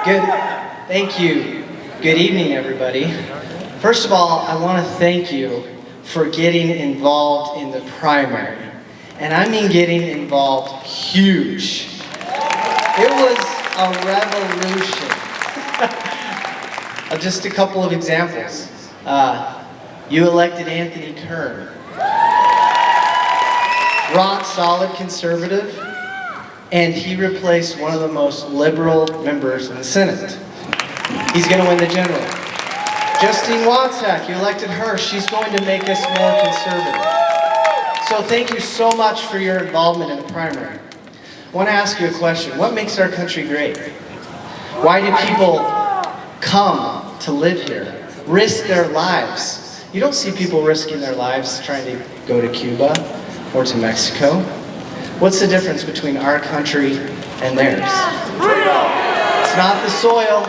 Good. Thank you. Good evening, everybody. First of all, I want to thank you for getting involved in the primary. And I mean getting involved huge. It was a revolution. Just a couple of examples. You elected Anthony Kirk. Rock solid conservative, and he replaced one of the most liberal members in the Senate. He's going to win the general. Justine Watsack, you elected her. She's going to make us more conservative. So thank you so much for your involvement in the primary. I want to ask you a question. What makes our country great? Why do people come to live here, risk their lives? You don't see people risking their lives trying to go to Cuba or to Mexico. What's the difference between our country and theirs? It's not the soil.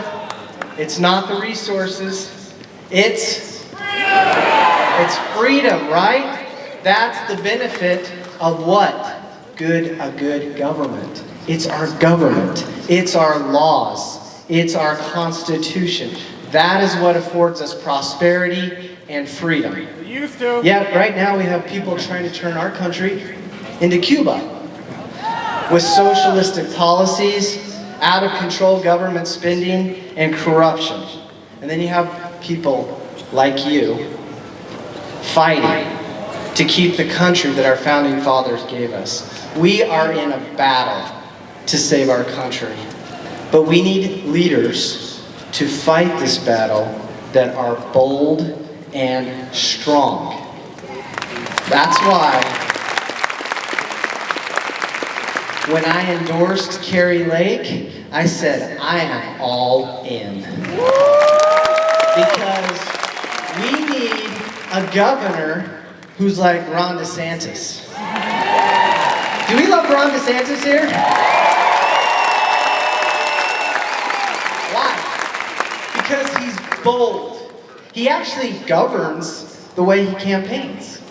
It's not the resources. It's freedom, right? That's the benefit of what? A good government. It's our government. It's our laws. It's our Constitution. That is what affords us prosperity and freedom. We used to. Yeah, right now we have people trying to turn our country into Cuba with socialistic policies, out of control government spending, and corruption. And then you have people like you fighting to keep the country that our founding fathers gave us. We are in a battle to save our country, but we need leaders to fight this battle that are bold and strong. That's why when I endorsed Kari Lake, I said, I am all in. Because we need a governor who's like Ron DeSantis. Do we love Ron DeSantis here? Why? Because he's bold. He actually governs the way he campaigns.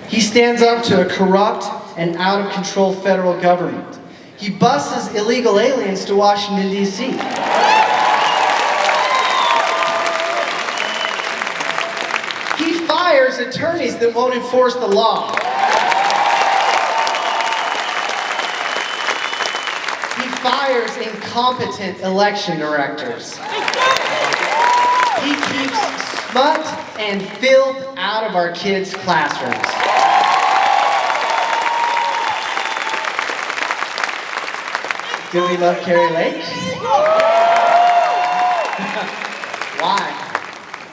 He stands up to a corrupt and out-of-control federal government. He buses illegal aliens to Washington, D.C. He fires attorneys that won't enforce the law. He fires incompetent election directors. He keeps smut and filth out of our kids' classrooms. Do we love Kari Lake? Why?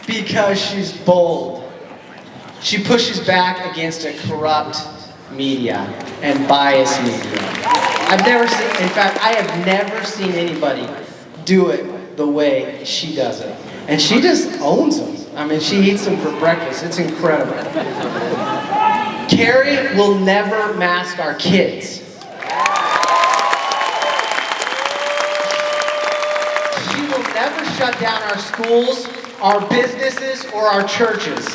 Because she's bold. She pushes back against a corrupt media and biased media. I've never seen, in fact, I have never seen anybody do it the way she does it. And she just owns them. I mean, she eats them for breakfast. It's incredible. Kari will never mask our kids. She will never shut down our schools, our businesses, or our churches.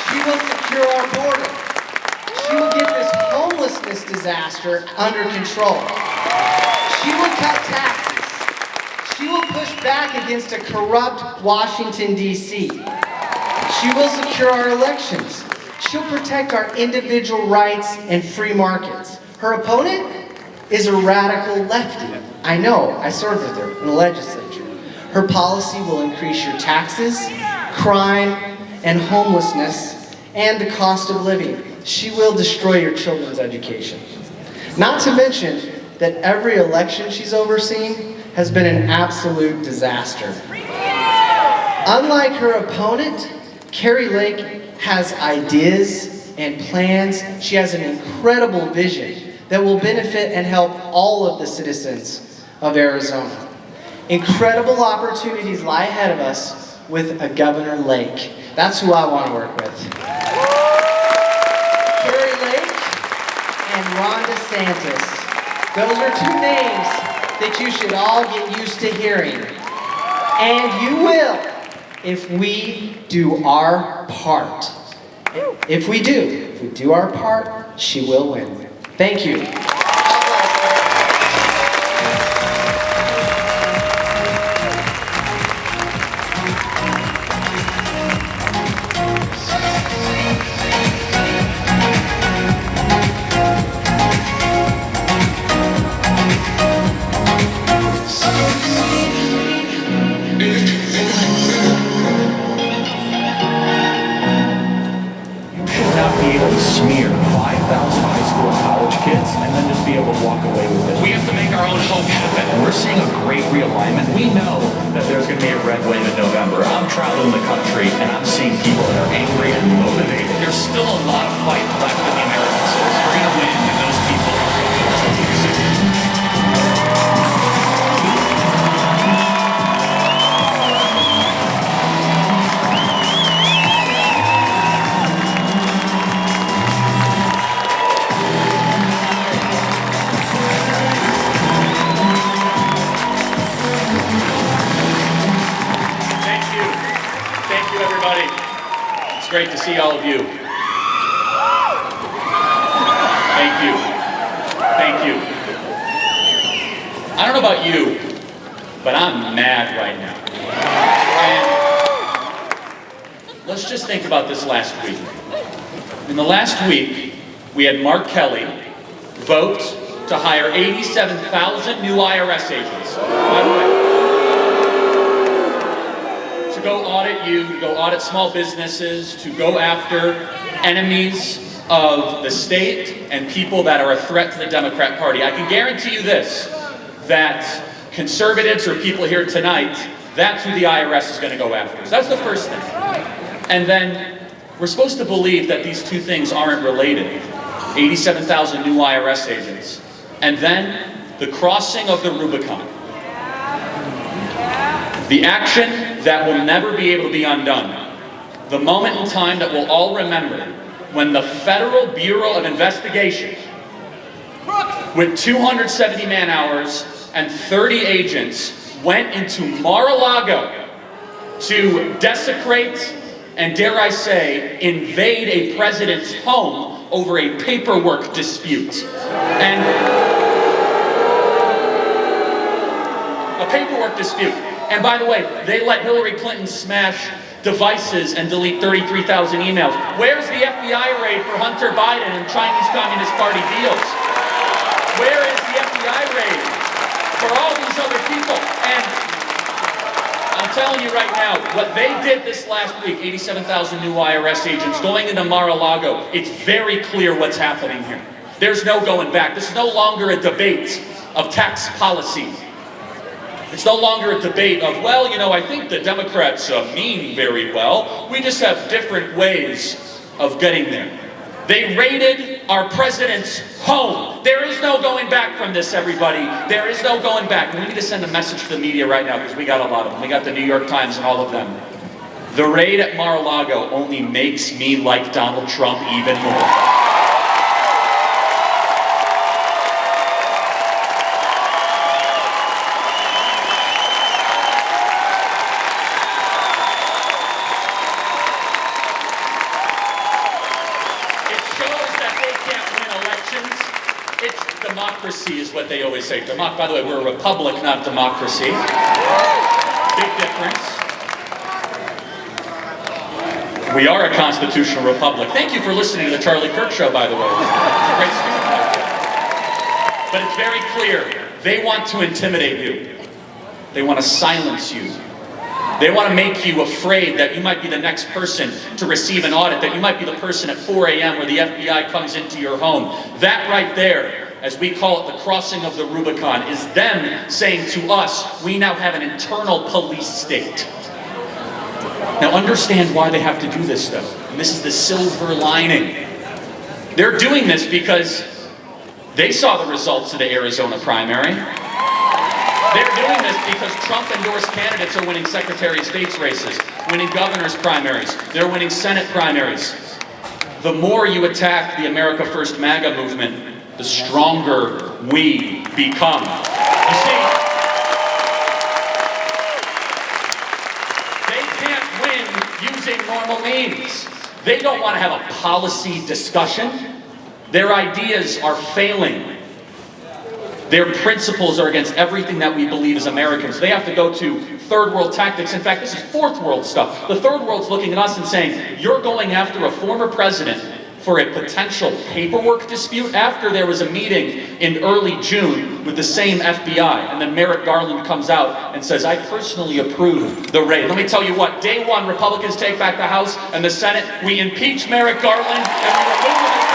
She will secure our border. She will get this homelessness disaster under control. She will cut taxes. She will push back against a corrupt Washington, D.C. She will secure our elections. She'll protect our individual rights and free markets. Her opponent is a radical lefty. I know, I served with her in the legislature. Her policy will increase your taxes, crime, and homelessness, and the cost of living. She will destroy your children's education. Not to mention that every election she's overseen has been an absolute disaster. Unlike her opponent, Kari Lake has ideas and plans. She has an incredible vision that will benefit and help all of the citizens of Arizona. Incredible opportunities lie ahead of us with a Governor Lake. That's who I want to work with. Kari Lake and Ron DeSantis. Those are two names that you should all get used to hearing. And you will if we do our part. If we do our part, she will win. Thank you. alignment. We know that there's going to be a red wave in November. I'm traveling the country and I'm seeing people that are angry and motivated. There's still a lot of fight left in the American souls. We're going to win, and those people are going to lose. It's great to see all of you. Thank you. Thank you. I don't know about you, but I'm mad right now. And let's just think about this last week. In the last week, we had Mark Kelly vote to hire 87,000 new IRS agents. By the way, to go audit you, to go audit small businesses, to go after enemies of the state and people that are a threat to the Democrat Party. I can guarantee you this, that conservatives or people here tonight, that's who the IRS is going to go after. So that's the first thing. And then we're supposed to believe that these two things aren't related. 87,000 new IRS agents. And then the crossing of the Rubicon. The action that will never be able to be undone. The moment in time that we'll all remember when the Federal Bureau of Investigation, with 270 man-hours and 30 agents, went into Mar-a-Lago to desecrate and, dare I say, invade a president's home over a paperwork dispute. And a paperwork dispute. And by the way, they let Hillary Clinton smash devices and delete 33,000 emails. Where's the FBI raid for Hunter Biden and Chinese Communist Party deals? Where is the FBI raid for all these other people? And I'm telling you right now, what they did this last week, 87,000 new IRS agents going into Mar-a-Lago, it's very clear what's happening here. There's no going back. This is no longer a debate of tax policy. It's no longer a debate of, well, you know, I think the Democrats mean very well. We just have different ways of getting there. They raided our president's home. There is no going back from this, everybody. There is no going back. And we need to send a message to the media right now because we got a lot of them. We got the New York Times and all of them. The raid at Mar-a-Lago only makes me like Donald Trump even more. Democracy is what they always say. By the way, we're a republic, not democracy. Big difference. We are a constitutional republic. Thank you for listening to the Charlie Kirk Show, by the way. It's a great speech. But it's very clear. They want to intimidate you. They want to silence you. They want to make you afraid that you might be the next person to receive an audit, that you might be the person at 4 a.m. where the FBI comes into your home. That right there, as we call it, the crossing of the Rubicon, is them saying to us, we now have an internal police state. Now understand why they have to do this, though. And this is the silver lining. They're doing this because they saw the results of the Arizona primary. They're doing this because Trump-endorsed candidates are winning Secretary of State's races, winning governor's primaries, they're winning Senate primaries. The more you attack the America First MAGA movement, the stronger we become. You see, they can't win using normal means. They don't want to have a policy discussion. Their ideas are failing. Their principles are against everything that we believe as Americans. They have to go to third world tactics. In fact, this is fourth world stuff. The third world's looking at us and saying, you're going after a former president for a potential paperwork dispute after there was a meeting in early June with the same FBI. And then Merrick Garland comes out and says, I personally approve the raid. Let me tell you what, day one, Republicans take back the House and the Senate. We impeach Merrick Garland and we remove him as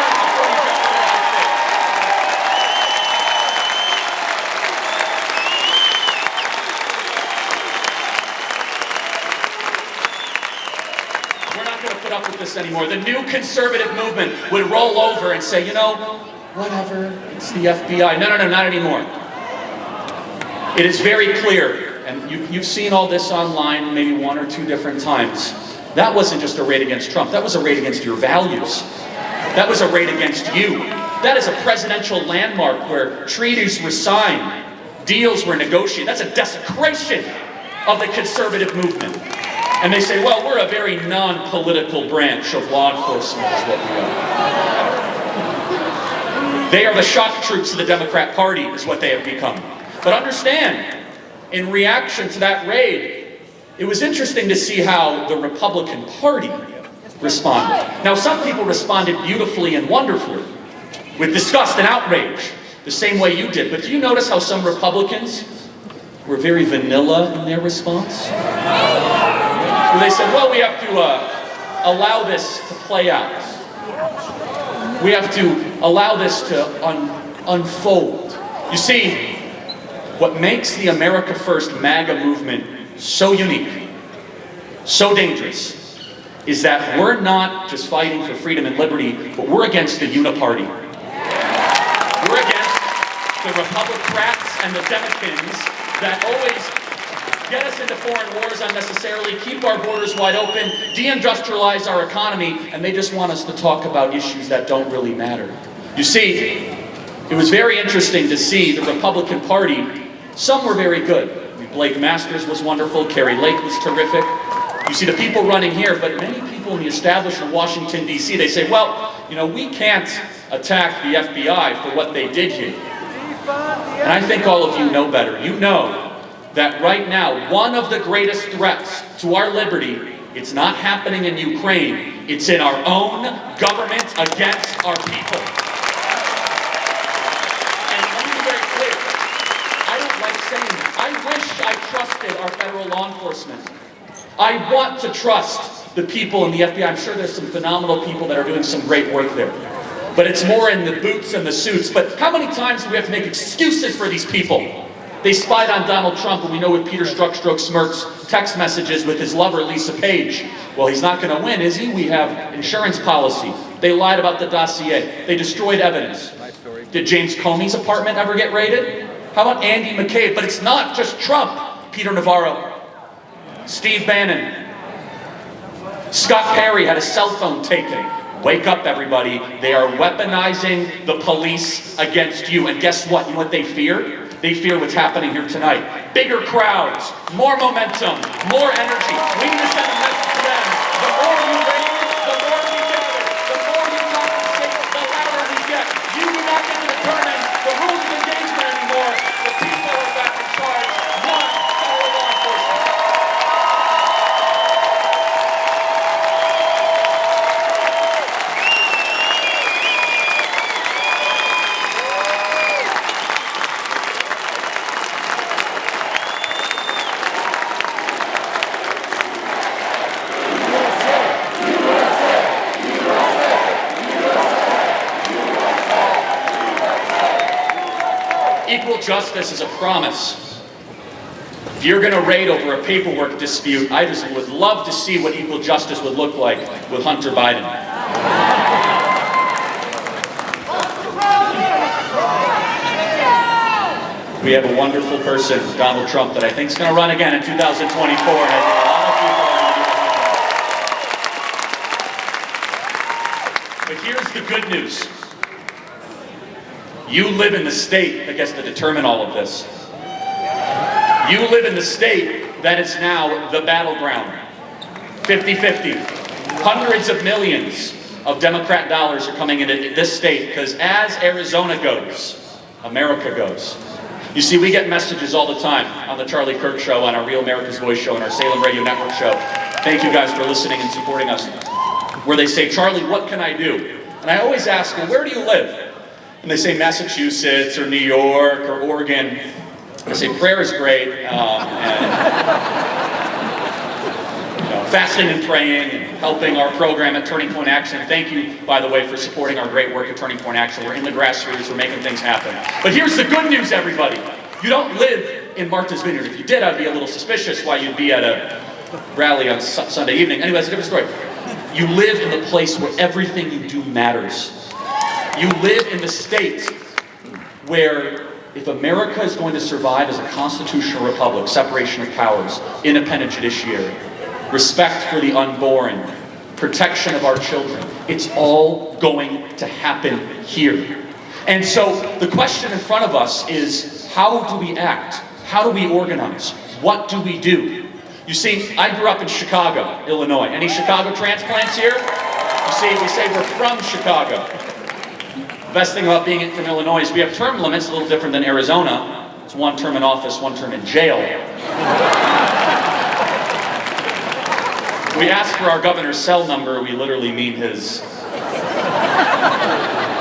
up with this anymore. The new conservative movement would roll over and say, you know, whatever, it's the FBI. No, not anymore. It is very clear, and you've seen all this online maybe 1 or 2 different times. That wasn't just a raid against Trump, that was a raid against your values. That was a raid against you. That is a presidential landmark where treaties were signed, deals were negotiated. That's a desecration of the conservative movement. And they say, well, we're a very non-political branch of law enforcement is what we are. They are the shock troops of the Democrat Party is what they have become. But understand, in reaction to that raid, it was interesting to see how the Republican Party responded. Now, some people responded beautifully and wonderfully with disgust and outrage, the same way you did. But do you notice how some Republicans were very vanilla in their response? Where they said, well, we have to allow this to play out. We have to allow this to unfold. You see, what makes the America First MAGA movement so unique, so dangerous, is that we're not just fighting for freedom and liberty, but we're against the uniparty. We're against the Republicrats and the Democrats that always get us into foreign wars unnecessarily, keep our borders wide open, deindustrialize our economy, and they just want us to talk about issues that don't really matter. You see, it was very interesting to see the Republican Party. Some were very good. Blake Masters was wonderful, Kari Lake was terrific. You see the people running here, but many people in the establishment of Washington, D.C., they say, well, you know, we can't attack the FBI for what they did here. And I think all of you know better. You know that right now, one of the greatest threats to our liberty, it's not happening in Ukraine, it's in our own government against our people. And let me be very clear, I don't like saying that. I wish I trusted our federal law enforcement. I want to trust the people in the FBI. I'm sure there's some phenomenal people that are doing some great work there. But it's more in the boots and the suits. But how many times do we have to make excuses for these people? They spied on Donald Trump, and we know with Peter Strzok Smirk's text messages with his lover, Lisa Page. Well, he's not going to win, is he? We have insurance policy. They lied about the dossier. They destroyed evidence. Did James Comey's apartment ever get raided? How about Andy McCabe? But it's not just Trump. Peter Navarro, Steve Bannon, Scott Perry had a cell phone taken. Wake up, everybody. They are weaponizing the police against you. And guess what? You know what they fear? They fear what's happening here tonight. Bigger crowds, more momentum, more energy. We need to send a message to them. The more you raise, the more we gather. The more you compensate, the louder we get. You do not get to determine the rules of engagement anymore. The people are back in charge. One federal law enforcement. Equal justice is a promise. If you're going to raid over a paperwork dispute, I just would love to see what equal justice would look like with Hunter Biden. We have a wonderful person, Donald Trump, that I think is going to run again in 2024. And I think a lot of people are going to be behind that. But here's the good news. You live in the state that gets to determine all of this. You live in the state that is now the battleground. 50-50. Hundreds of millions of Democrat dollars are coming into this state because as Arizona goes, America goes. You see, we get messages all the time on the Charlie Kirk Show, on our Real America's Voice show, and our Salem Radio Network show. Thank you guys for listening and supporting us. Where they say, Charlie, what can I do? And I always ask them, where do you live? And they say Massachusetts or New York or Oregon. I say prayer is great, and fasting and praying and helping our program at Turning Point Action. Thank you, by the way, for supporting our great work at Turning Point Action. We're in the grassroots, we're making things happen. But here's the good news, everybody. You don't live in Martha's Vineyard. If you did, I'd be a little suspicious why you'd be at a rally on Sunday evening. Anyway, that's a different story. You live in the place where everything you do matters. You live in the state where if America is going to survive as a constitutional republic, separation of powers, independent judiciary, respect for the unborn, protection of our children, it's all going to happen here. And so the question in front of us is, how do we act? How do we organize? What do we do? You see, I grew up in Chicago, Illinois. Any Chicago transplants here? You see, we say we're from Chicago. The best thing about being from Illinois is we have term limits, a little different than Arizona. It's 1 term in office, 1 term in jail. We ask for our governor's cell number, we literally mean his...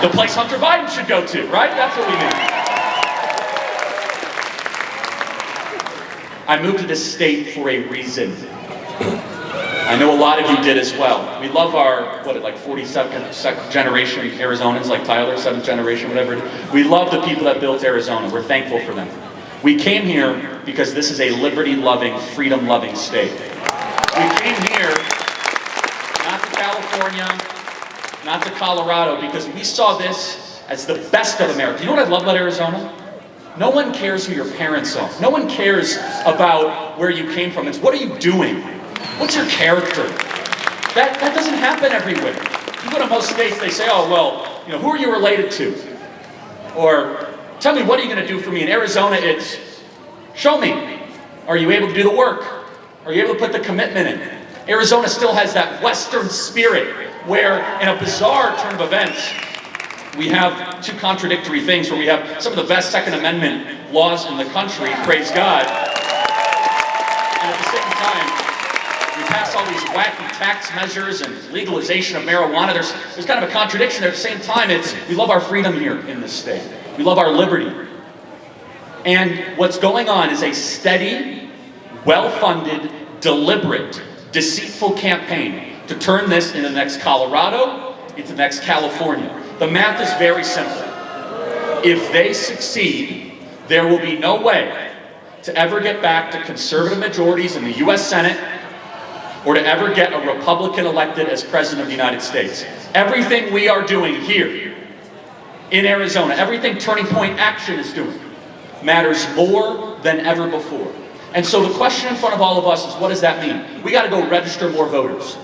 the place Hunter Biden should go to, right? That's what we mean. I moved to this state for a reason. I know a lot of you did as well. We love our, 42nd generation Arizonans, like Tyler, 7th generation, whatever it is. We love the people that built Arizona. We're thankful for them. We came here because this is a liberty-loving, freedom-loving state. We came here, not to California, not to Colorado, because we saw this as the best of America. You know what I love about Arizona? No one cares who your parents are. No one cares about where you came from. It's what are you doing? What's your character? That doesn't happen everywhere. You go to most states, they say, oh, well, who are you related to? Or, tell me, what are you going to do for me? In Arizona, it's, show me. Are you able to do the work? Are you able to put the commitment in? Arizona still has that Western spirit where, in a bizarre turn of events, we have two contradictory things where we have some of the best Second Amendment laws in the country, praise God, and at the same time, we pass all these wacky tax measures and legalization of marijuana. There's kind of a contradiction. At the same time, we love our freedom here in this state. We love our liberty. And what's going on is a steady, well-funded, deliberate, deceitful campaign to turn this into the next Colorado, into the next California. The math is very simple. If they succeed, there will be no way to ever get back to conservative majorities in the U.S. Senate or to ever get a Republican elected as President of the United States. Everything we are doing here in Arizona, everything Turning Point Action is doing, matters more than ever before. And so the question in front of all of us is, what does that mean? We got to go register more voters.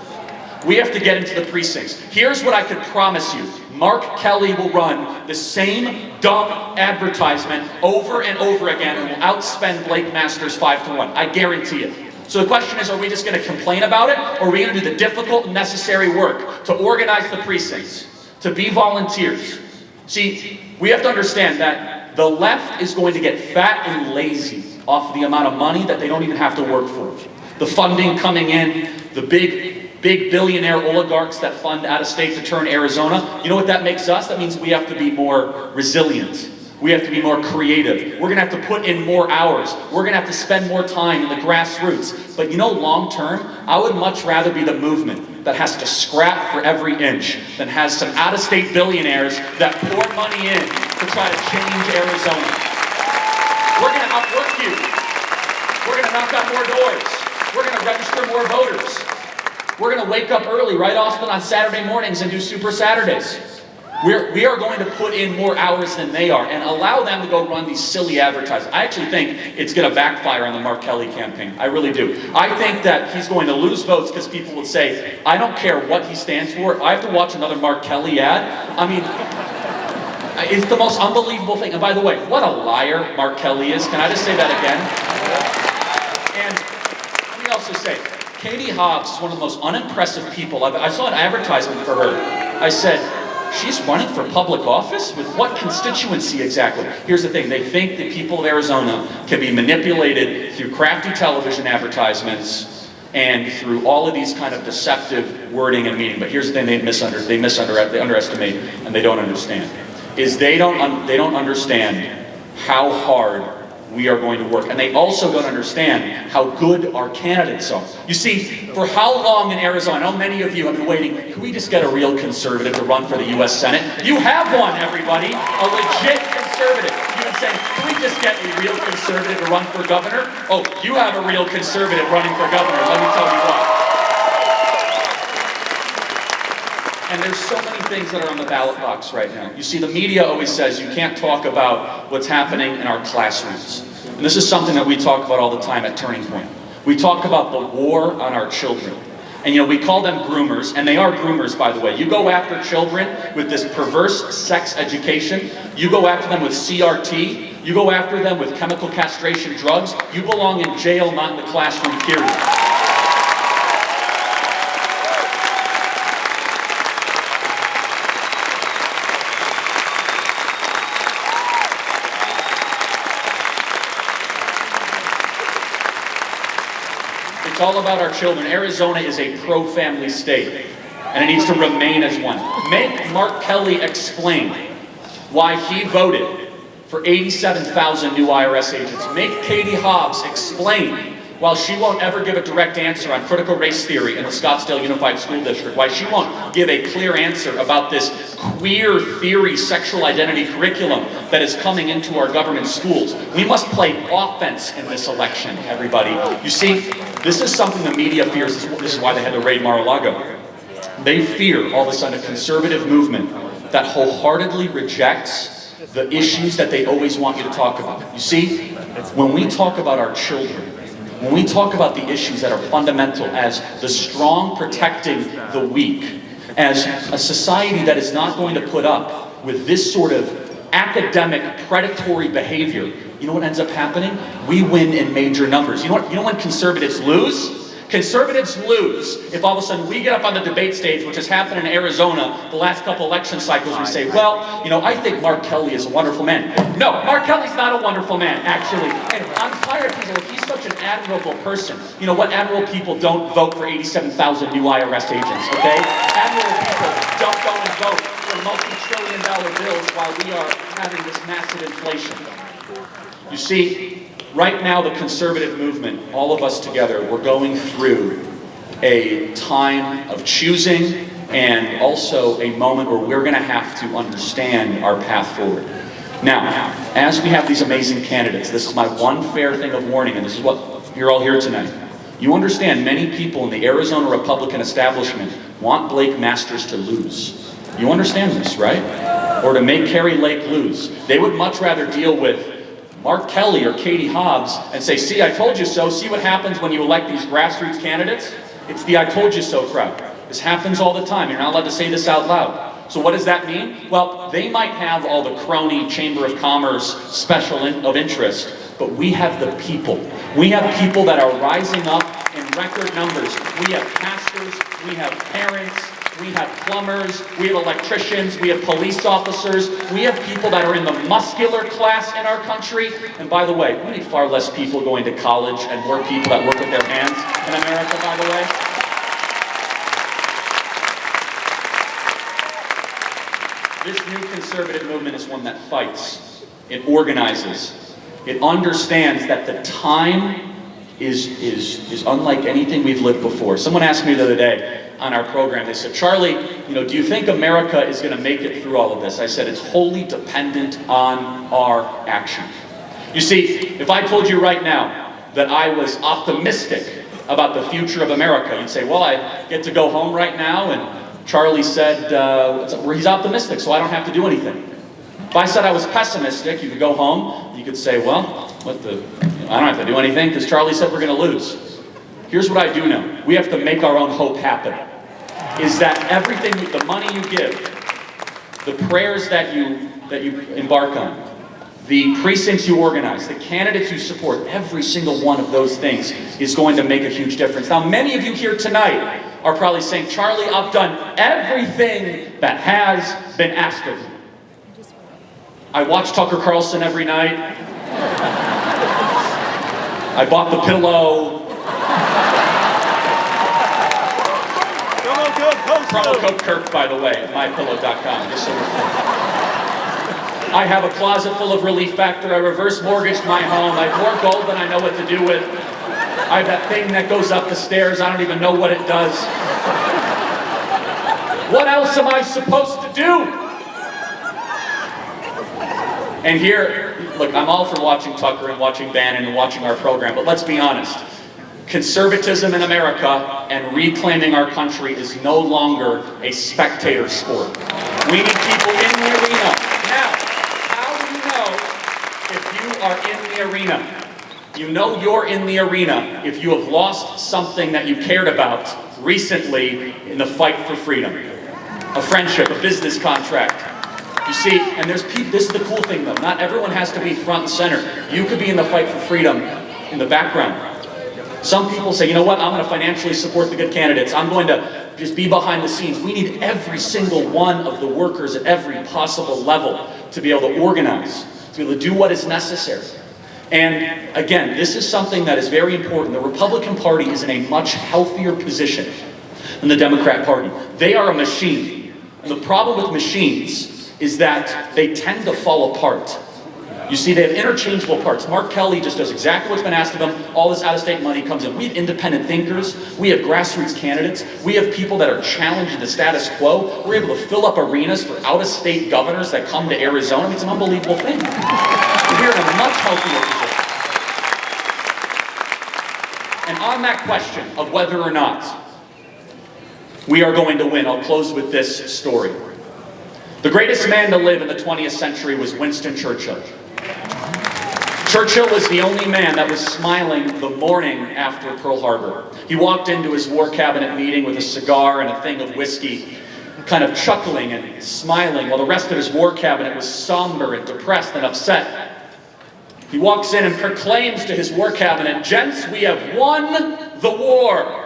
We have to get into the precincts. Here's what I can promise you. Mark Kelly will run the same dumb advertisement over and over again and will outspend Blake Masters 5-1. I guarantee it. So the question is, are we just going to complain about it, or are we going to do the difficult and necessary work to organize the precincts, to be volunteers? See, we have to understand that the left is going to get fat and lazy off the amount of money that they don't even have to work for. The funding coming in, the big billionaire oligarchs that fund out of state to turn Arizona. You know what that makes us? That means we have to be more resilient. We have to be more creative. We're going to have to put in more hours. We're going to have to spend more time in the grassroots. But long term, I would much rather be the movement that has to scrap for every inch than has some out-of-state billionaires that pour money in to try to change Arizona. We're going to outwork you. We're going to knock on more doors. We're going to register more voters. We're going to wake up early, right, Austin, on Saturday mornings and do Super Saturdays. We are going to put in more hours than they are and allow them to go run these silly advertisements. I actually think it's going to backfire on the Mark Kelly campaign. I really do. I think that he's going to lose votes because people will say, I don't care what he stands for. I have to watch another Mark Kelly ad. I mean, it's the most unbelievable thing. And by the way, what a liar Mark Kelly is. Can I just say that again? And let me also say, Katie Hobbs is one of the most unimpressive people. I saw an advertisement for her. I said, she's running for public office? With what constituency exactly? Here's the thing. They think that people of Arizona can be manipulated through crafty television advertisements and through all of these kind of deceptive wording and meaning. But here's the thing they underestimate and they don't understand. Is they don't understand how hard we are going to work. And they also don't understand how good our candidates are. You see, for how long in Arizona, I know many of you have been waiting, can we just get a real conservative to run for the U.S. Senate? You have one, everybody, a legit conservative. You've been saying, can we just get a real conservative to run for governor? Oh, you have a real conservative running for governor, let me tell you what. And there's so many things that are on the ballot box right now. You see, the media always says you can't talk about what's happening in our classrooms. And this is something that we talk about all the time at Turning Point. We talk about the war on our children. And we call them groomers, and they are groomers, by the way. You go after children with this perverse sex education, you go after them with CRT, you go after them with chemical castration drugs, you belong in jail, not in the classroom, period. It's all about our children. Arizona is a pro-family state, and it needs to remain as one. Make Mark Kelly explain why he voted for 87,000 new IRS agents. Make Katie Hobbs explain why she won't ever give a direct answer on critical race theory in the Scottsdale Unified School District, why she won't give a clear answer about this queer theory sexual identity curriculum that is coming into our government schools. We must play offense in this election, everybody. You see, this is something the media fears. This is why they had to raid Mar-a-Lago. They fear all of a sudden a conservative movement that wholeheartedly rejects the issues that they always want you to talk about. You see, when we talk about our children, when we talk about the issues that are fundamental as the strong protecting the weak, as a society that is not going to put up with this sort of academic predatory behavior, you know what ends up happening? We win in major numbers. You know when conservatives lose? Conservatives lose if all of a sudden we get up on the debate stage, which has happened in Arizona the last couple election cycles. We say, well, I think Mark Kelly is a wonderful man. No, Mark Kelly's not a wonderful man, actually. And I'm tired of people. He's such an admirable person. You know what? Admirable people don't vote for 87,000 new IRS agents, okay? Admirable people don't go and vote for multi-trillion-dollar bills while we are having this massive inflation. You see, right now, the conservative movement, all of us together, we're going through a time of choosing and also a moment where we're going to have to understand our path forward. Now, as we have these amazing candidates, this is my one fair thing of warning, and this is what you're all here tonight. You understand many people in the Arizona Republican establishment want Blake Masters to lose. You understand this, right? Or to make Kari Lake lose. They would much rather deal with Mark Kelly or Katie Hobbs and say, see, I told you so. See what happens when you elect these grassroots candidates? It's the I told you so crowd. This happens all the time. You're not allowed to say this out loud. So what does that mean? Well, they might have all the crony Chamber of Commerce special of interest, but we have the people. We have people that are rising up in record numbers. We have pastors, we have parents, we have plumbers, we have electricians, we have police officers, we have people that are in the muscular class in our country. And by the way, we need far less people going to college and more people that work with their hands in America, by the way. This new conservative movement is one that fights. It organizes. It understands that the time is unlike anything we've lived before. Someone asked me the other day on our program, they said, Charlie, do you think America is going to make it through all of this? I said, it's wholly dependent on our action. You see, if I told you right now that I was optimistic about the future of America, you'd say, well, I get to go home right now, and Charlie said he's optimistic, so I don't have to do anything. If I said I was pessimistic, you could go home, you could say, well, I don't have to do anything because Charlie said we're going to lose. Here's what I do know. We have to make our own hope happen. Is that everything, the money you give, the prayers that you embark on, the precincts you organize, the candidates you support, every single one of those things is going to make a huge difference. Now, many of you here tonight are probably saying, Charlie, I've done everything that has been asked of me. I watch Tucker Carlson every night. I bought the pillow. Promo code Kirk, by the way, mypillow.com. Just so I have a closet full of Relief Factor. I reverse mortgaged my home. I have more gold than I know what to do with. I have that thing that goes up the stairs. I don't even know what it does. What else am I supposed to do? And here, look, I'm all for watching Tucker and watching Bannon and watching our program, but let's be honest. Conservatism in America and reclaiming our country is no longer a spectator sport. We need people in the arena. Now, how do you know if you are in the arena? You know you're in the arena if you have lost something that you cared about recently in the fight for freedom. A friendship, a business contract. You see, and there's people, this is the cool thing though, not everyone has to be front and center. You could be in the fight for freedom in the background. Some people say, you know what, I'm going to financially support the good candidates. I'm going to just be behind the scenes. We need every single one of the workers at every possible level to be able to organize, to be able to do what is necessary. And again, this is something that is very important. The Republican Party is in a much healthier position than the Democrat Party. They are a machine. And the problem with machines is that they tend to fall apart. You see, they have interchangeable parts. Mark Kelly just does exactly what's been asked of him. All this out-of-state money comes in. We have independent thinkers. We have grassroots candidates. We have people that are challenging the status quo. We're able to fill up arenas for out-of-state governors that come to Arizona. I mean, it's an unbelievable thing. We're in a much healthier position. And on that question of whether or not we are going to win, I'll close with this story. The greatest man to live in the 20th century was Winston Churchill. Churchill was the only man that was smiling the morning after Pearl Harbor. He walked into his war cabinet meeting with a cigar and a thing of whiskey, kind of chuckling and smiling, while the rest of his war cabinet was somber and depressed and upset. He walks in and proclaims to his war cabinet, "Gents, we have won the war."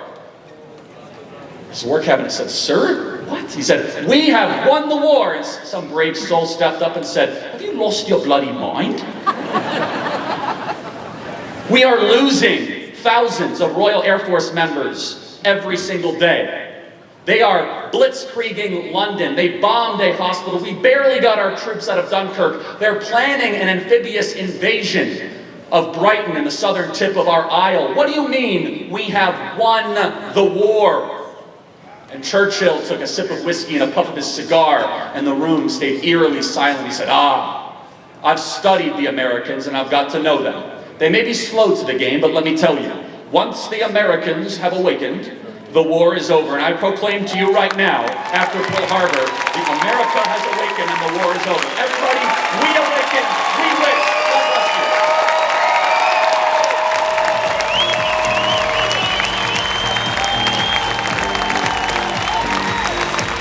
His war cabinet said, "Sir, what?" He said, "We have won the war." And some brave soul stepped up and said, "Have you lost your bloody mind?" We are losing thousands of Royal Air Force members every single day. They are blitzkrieging London. They bombed a hospital. We barely got our troops out of Dunkirk. They're planning an amphibious invasion of Brighton and the southern tip of our isle. What do you mean we have won the war? And Churchill took a sip of whiskey and a puff of his cigar, and the room stayed eerily silent. He said, I've studied the Americans and I've got to know them. They may be slow to the game, but let me tell you, once the Americans have awakened, the war is over. And I proclaim to you right now, after Pearl Harbor, the America has awakened and the war is over. Everybody, we awaken, we